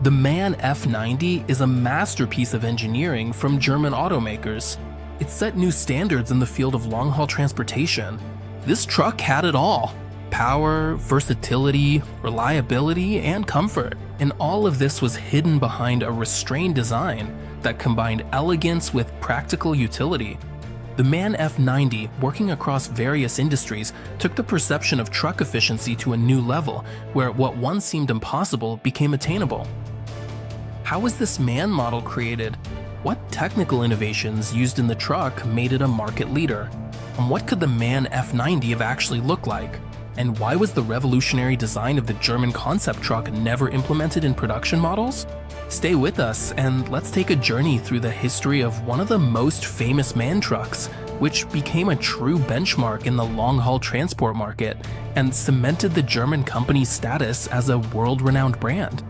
The MAN F90 is a masterpiece of engineering from German automakers. It set new standards in the field of long-haul transportation. This truck had it all: power, versatility, reliability, and comfort. And all of this was hidden behind a restrained design that combined elegance with practical utility. The MAN F90, working across various industries, took the perception of truck efficiency to a new level, where what once seemed impossible became attainable. How was this MAN model created? What technical innovations used in the truck made it a market leader? And what could the MAN F90 have actually looked like? And why was the revolutionary design of the German concept truck never implemented in production models? Stay with us and let's take a journey through the history of one of the most famous MAN trucks, which became a true benchmark in the long-haul transport market and cemented the German company's status as a world-renowned brand.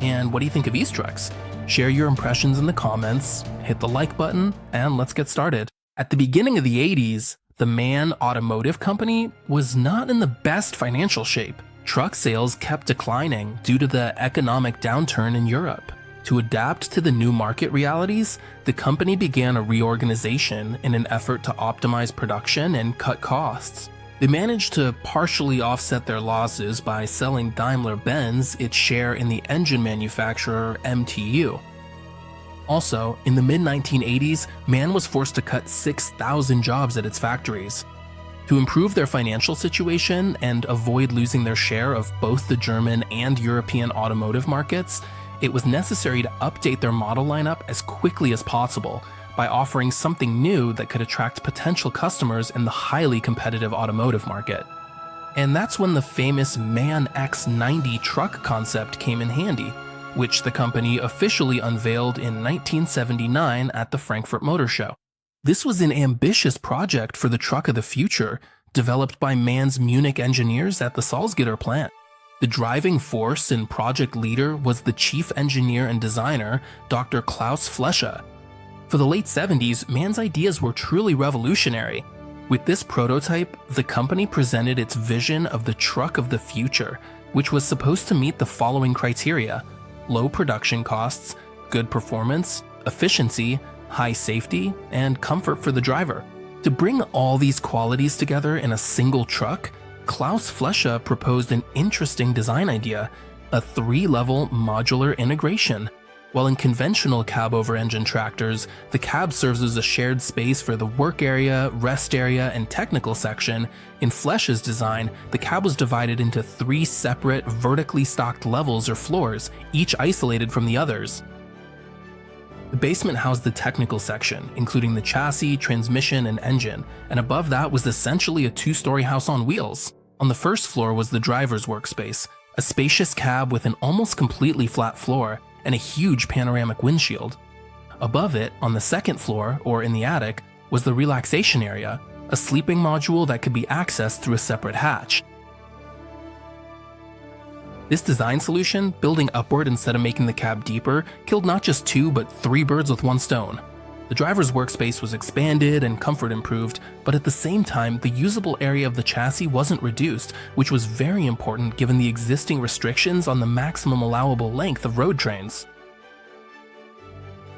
And what do you think of these trucks? Share your impressions in the comments, hit the like button, and let's get started. At the beginning of the 80s, the MAN Automotive Company was not in the best financial shape. Truck sales kept declining due to the economic downturn in Europe. To adapt to the new market realities, the company began a reorganization in an effort to optimize production and cut costs. They managed to partially offset their losses by selling Daimler-Benz its share in the engine manufacturer MTU. Also, in the mid-1980s, MAN was forced to cut 6,000 jobs at its factories. To improve their financial situation and avoid losing their share of both the German and European automotive markets, it was necessary to update their model lineup as quickly as possible by offering something new that could attract potential customers in the highly competitive automotive market. And that's when the famous MAN X90 truck concept came in handy, which the company officially unveiled in 1979 at the Frankfurt Motor Show. This was an ambitious project for the truck of the future, developed by MAN's Munich engineers at the Salzgitter plant. The driving force and project leader was the chief engineer and designer, Dr. Klaus Flesche. For the late 70s, MAN's ideas were truly revolutionary. With this prototype, the company presented its vision of the truck of the future, which was supposed to meet the following criteria: low production costs, good performance, efficiency, high safety, and comfort for the driver. To bring all these qualities together in a single truck, Klaus Flesche proposed an interesting design idea: a 3-level modular integration. While in conventional cab-over-engine tractors, the cab serves as a shared space for the work area, rest area, and technical section, in Flesche's design, the cab was divided into 3 separate, vertically stocked levels or floors, each isolated from the others. The basement housed the technical section, including the chassis, transmission, and engine, and above that was essentially a 2-story house on wheels. On the first floor was the driver's workspace, a spacious cab with an almost completely flat floor and a huge panoramic windshield. Above it, on the second floor, or in the attic, was the relaxation area, a sleeping module that could be accessed through a separate hatch. This design solution, building upward instead of making the cab deeper, killed not just 2 but 3 birds with one stone. The driver's workspace was expanded and comfort improved, but at the same time, the usable area of the chassis wasn't reduced, which was very important given the existing restrictions on the maximum allowable length of road trains.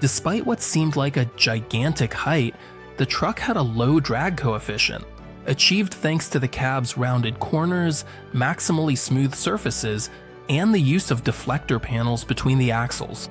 Despite what seemed like a gigantic height, the truck had a low drag coefficient, achieved thanks to the cab's rounded corners, maximally smooth surfaces, and the use of deflector panels between the axles.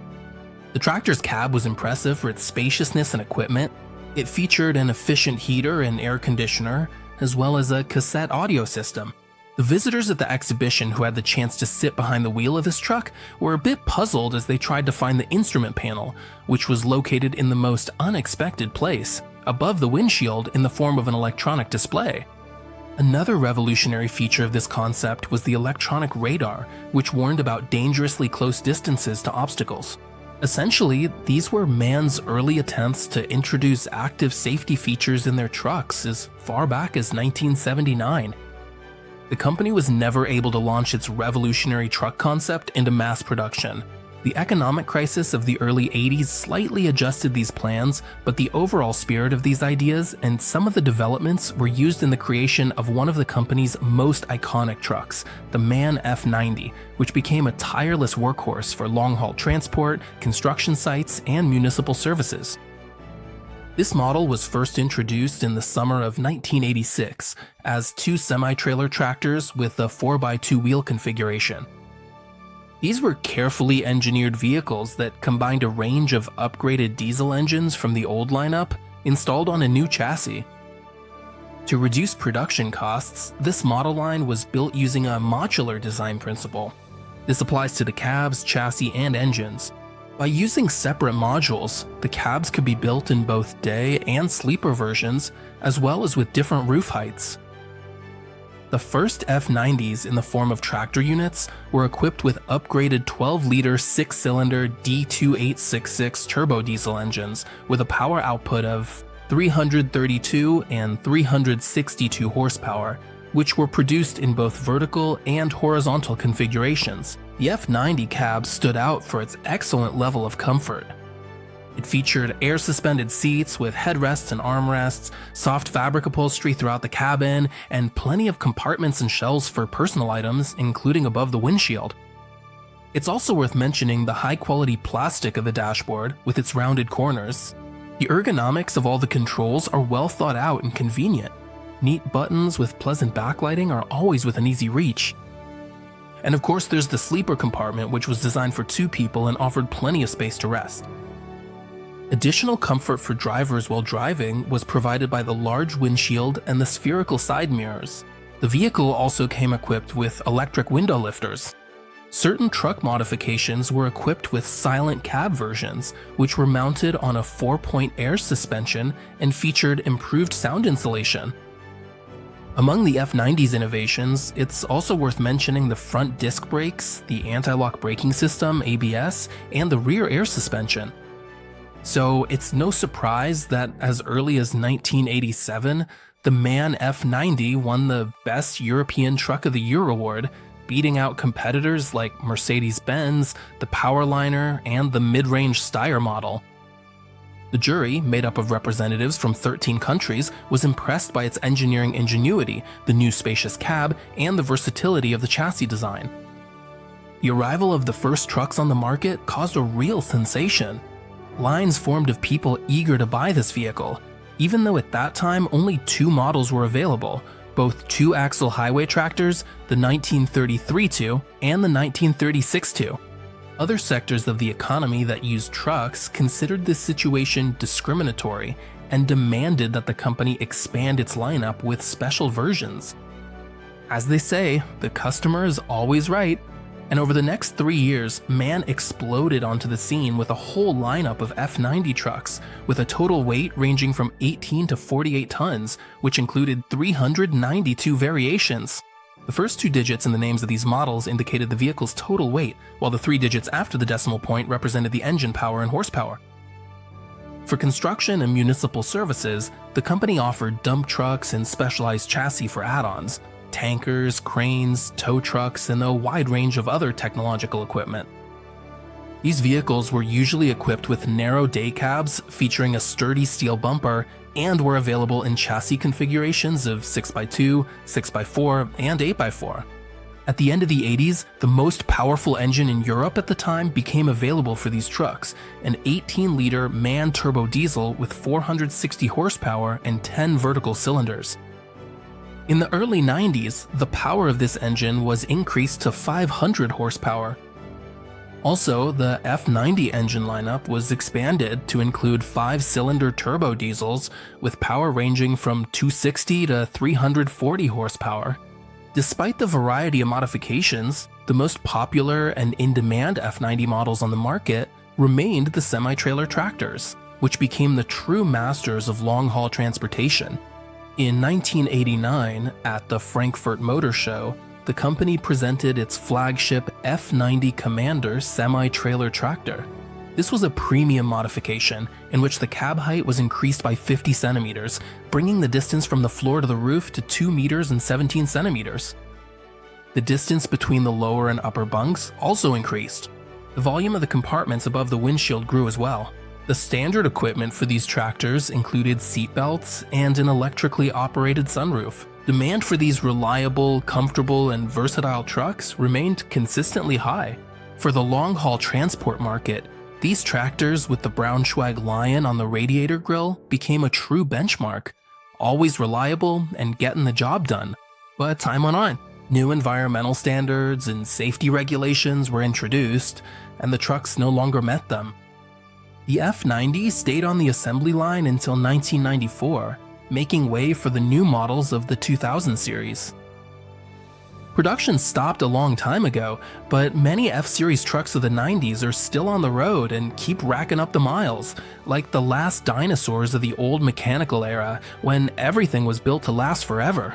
The tractor's cab was impressive for its spaciousness and equipment. It featured an efficient heater and air conditioner, as well as a cassette audio system. The visitors at the exhibition who had the chance to sit behind the wheel of this truck were a bit puzzled as they tried to find the instrument panel, which was located in the most unexpected place, above the windshield in the form of an electronic display. Another revolutionary feature of this concept was the electronic radar, which warned about dangerously close distances to obstacles. Essentially, these were MAN's early attempts to introduce active safety features in their trucks as far back as 1979. The company was never able to launch its revolutionary truck concept into mass production. The economic crisis of the early 80s slightly adjusted these plans, but the overall spirit of these ideas and some of the developments were used in the creation of one of the company's most iconic trucks, the MAN F90, which became a tireless workhorse for long-haul transport, construction sites, and municipal services. This model was first introduced in the summer of 1986 as two semi-trailer tractors with a 4x2 wheel configuration. These were carefully engineered vehicles that combined a range of upgraded diesel engines from the old lineup installed on a new chassis. To reduce production costs, this model line was built using a modular design principle. This applies to the cabs, chassis, and engines. By using separate modules, the cabs could be built in both day and sleeper versions, as well as with different roof heights. The first F90s in the form of tractor units were equipped with upgraded 12-liter 6-cylinder D2866 turbo diesel engines with a power output of 332 and 362 horsepower, which were produced in both vertical and horizontal configurations. The F90 cab stood out for its excellent level of comfort. It featured air-suspended seats with headrests and armrests, soft fabric upholstery throughout the cabin, and plenty of compartments and shelves for personal items, including above the windshield. It's also worth mentioning the high-quality plastic of the dashboard with its rounded corners. The ergonomics of all the controls are well thought out and convenient. Neat buttons with pleasant backlighting are always within easy reach. And of course, there's the sleeper compartment, which was designed for two people and offered plenty of space to rest. Additional comfort for drivers while driving was provided by the large windshield and the spherical side mirrors. The vehicle also came equipped with electric window lifters. Certain truck modifications were equipped with silent cab versions, which were mounted on a 4-point air suspension and featured improved sound insulation. Among the F90's innovations, it's also worth mentioning the front disc brakes, the anti-lock braking system, ABS, and the rear air suspension. So it's no surprise that as early as 1987, the MAN F90 won the Best European Truck of the Year award, beating out competitors like Mercedes-Benz, the Powerliner, and the mid-range Steyr model. The jury, made up of representatives from 13 countries, was impressed by its engineering ingenuity, the new spacious cab, and the versatility of the chassis design. The arrival of the first trucks on the market caused a real sensation. Lines formed of people eager to buy this vehicle, even though at that time only two models were available, both two-axle highway tractors, the 1933-2 and the 1936-2. Other sectors of the economy that used trucks considered this situation discriminatory and demanded that the company expand its lineup with special versions. As they say, the customer is always right. And over the next 3 years, MAN exploded onto the scene with a whole lineup of F90 trucks, with a total weight ranging from 18 to 48 tons, which included 392 variations. The first 2 digits in the names of these models indicated the vehicle's total weight, while the 3 digits after the decimal point represented the engine power and horsepower. For construction and municipal services, the company offered dump trucks and specialized chassis for add-ons, tankers, cranes, tow trucks, and a wide range of other technological equipment. These vehicles were usually equipped with narrow day cabs featuring a sturdy steel bumper and were available in chassis configurations of 6x2, 6x4, and 8x4. At the end of the 80s, the most powerful engine in Europe at the time became available for these trucks, an 18-liter MAN turbo diesel with 460 horsepower and 10 vertical cylinders. In the early 90s, the power of this engine was increased to 500 horsepower. Also, the F90 engine lineup was expanded to include 5-cylinder turbo diesels with power ranging from 260 to 340 horsepower. Despite the variety of modifications, the most popular and in-demand F90 models on the market remained the semi-trailer tractors, which became the true masters of long-haul transportation. In 1989, at the Frankfurt Motor Show, the company presented its flagship F90 Commander semi-trailer tractor. This was a premium modification in which the cab height was increased by 50 centimeters, bringing the distance from the floor to the roof to 2 meters and 17 centimeters. The distance between the lower and upper bunks also increased. The volume of the compartments above the windshield grew as well. The standard equipment for these tractors included seatbelts and an electrically operated sunroof. Demand for these reliable, comfortable, and versatile trucks remained consistently high. For the long-haul transport market, these tractors with the Braunschweig Lion on the radiator grille became a true benchmark, always reliable and getting the job done. But time went on. New environmental standards and safety regulations were introduced, and the trucks no longer met them. The F90 stayed on the assembly line until 1994, making way for the new models of the 2000 series. Production stopped a long time ago, but many F-Series trucks of the 90s are still on the road and keep racking up the miles, like the last dinosaurs of the old mechanical era when everything was built to last forever.